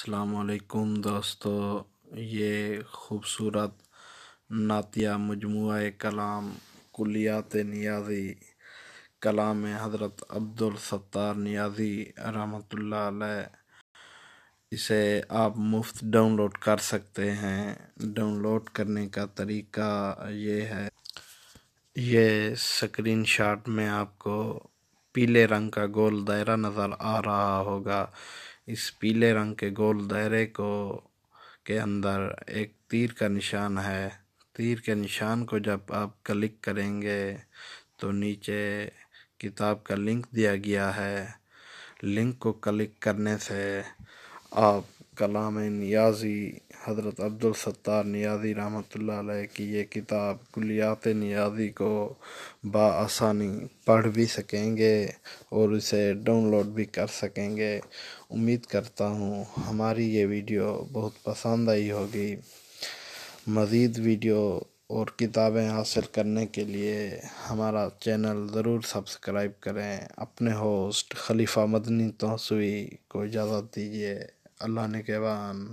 السلام علیکم دوستو، یہ خوبصورت نعتیہ مجموعہ کلام کلیات نیازی کلام حضرت عبدالستار نیازی رحمۃ اللہ علیہ، اسے آپ مفت ڈاؤن لوڈ کر سکتے ہیں۔ ڈاؤن لوڈ کرنے کا طریقہ یہ ہے، یہ سکرین شاٹ میں آپ کو پیلے رنگ کا گول دائرہ نظر آ رہا ہوگا۔ اس پیلے رنگ کے گول دائرے کے اندر ایک تیر کا نشان ہے۔ تیر کے نشان کو جب آپ کلک کریں گے تو نیچے کتاب کا لنک دیا گیا ہے۔ لنک کو کلک کرنے سے آپ کلام نیازی حضرت عبدالستار نیازی رحمۃ اللہ علیہ کی یہ کتاب کلیات نیازی کو بآسانی پڑھ بھی سکیں گے اور اسے ڈاؤن لوڈ بھی کر سکیں گے۔ امید کرتا ہوں ہماری یہ ویڈیو بہت پسند آئی ہوگی۔ مزید ویڈیو اور کتابیں حاصل کرنے کے لیے ہمارا چینل ضرور سبسکرائب کریں۔ اپنے ہوسٹ خلیفہ مدنی توسوی کو اجازت دیجیے۔ اللہ نگہبان۔